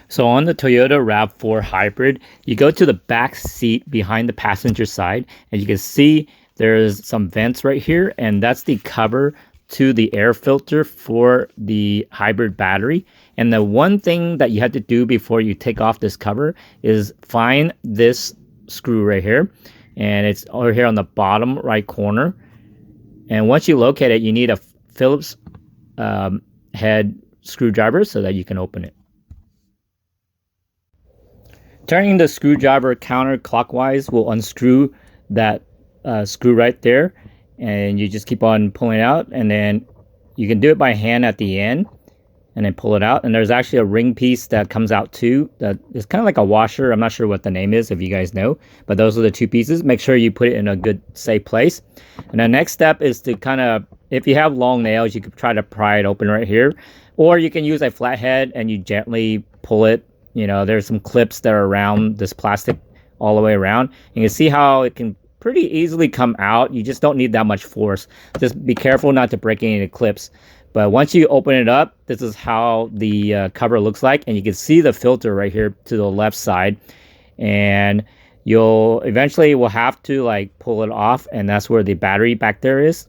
So on the Toyota RAV4 Hybrid, you go to the back seat behind the passenger side, and you can see there's some vents right here, and that's the cover to the air filter for the hybrid battery. And the one thing that you have to do before you take off this cover is find this screw right here, and it's over here on the bottom right corner. And once you locate it, you need a Phillips head screwdriver so that you can open it. Turning the screwdriver counterclockwise will unscrew that screw right there, and you just keep on pulling it out, and then you can do it by hand at the end and then pull it out. And there's actually a ring piece that comes out too that is kind of like a washer. I'm not sure what the name is, if you guys know, but those are the two pieces. Make sure you put it in a good safe place. And the next step is to kind of, if you have long nails, you could try to pry it open right here, or you can use a flathead and you gently pull it. You know, there's some clips that are around this plastic all the way around. You can see how it can pretty easily come out. You just don't need that much force. Just be careful not to break any of the clips. But once you open it up, this is how the cover looks like. And you can see the filter right here to the left side. And you'll eventually will have to like pull it off. And that's where the battery back there is.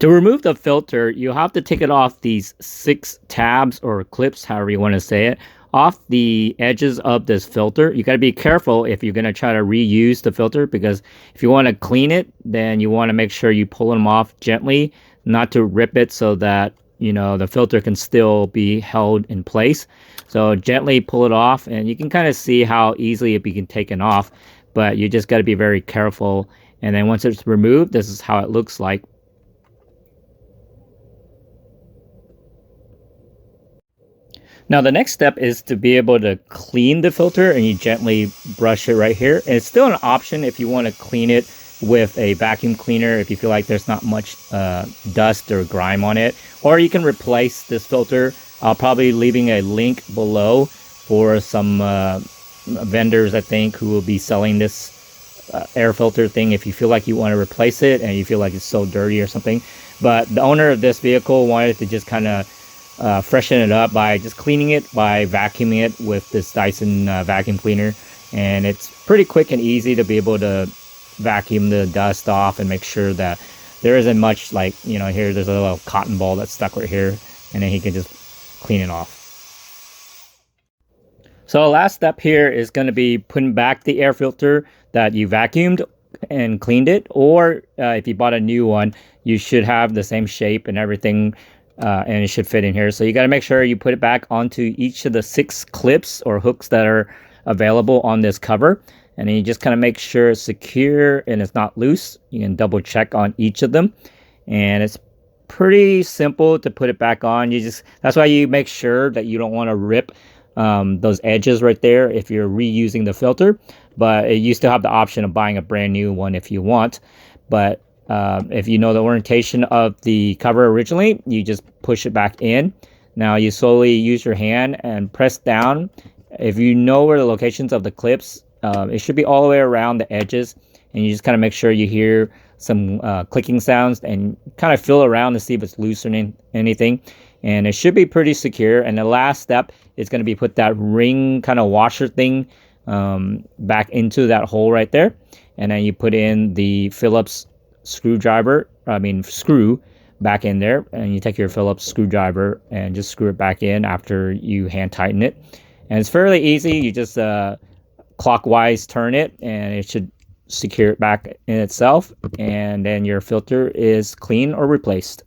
To remove the filter, you have to take it off these 6 tabs or clips, however you want to say it, off the edges of this filter. You got to be careful if you're going to try to reuse the filter, because if you want to clean it, then you want to make sure you pull them off gently, not to rip it, so that, you know, the filter can still be held in place. So gently pull it off, and you can kind of see how easily it can be taken off, but you just got to be very careful. And then once it's removed, this is how it looks like. Now the next step is to be able to clean the filter, and you gently brush it right here. And it's still an option if you want to clean it with a vacuum cleaner if you feel like there's not much dust or grime on it. Or you can replace this filter. I'll probably leaving a link below for some vendors, I think, who will be selling this air filter thing if you feel like you want to replace it and you feel like it's so dirty or something. But the owner of this vehicle wanted to just kind of freshen it up by just cleaning it by vacuuming it with this Dyson vacuum cleaner. And it's pretty quick and easy to be able to vacuum the dust off and make sure that there isn't much, like, you know, here there's a little cotton ball that's stuck right here, and then he can just clean it off. So the last step here is going to be putting back the air filter that you vacuumed and cleaned it, or if you bought a new one, you should have the same shape and everything, and it should fit in here. So you got to make sure you put it back onto each of the 6 clips or hooks that are available on this cover, and then you just kind of make sure it's secure and it's not loose. You can double check on each of them, and it's pretty simple to put it back on. That's why you make sure that you don't want to rip those edges right there if you're reusing the filter. But you still have the option of buying a brand new one if you want. But if you know the orientation of the cover originally, you just push it back in. Now you slowly use your hand and press down. If you know where the locations of the clips, it should be all the way around the edges, and you just kind of make sure you hear some clicking sounds and kind of feel around to see if it's loosening anything, and it should be pretty secure. And the last step is going to be put that ring kind of washer thing back into that hole right there, and then you put in the Phillips screw back in there, and you take your Phillips screwdriver and just screw it back in after you hand tighten it. And it's fairly easy. You just clockwise turn it, and it should secure it back in itself, and then your filter is clean or replaced.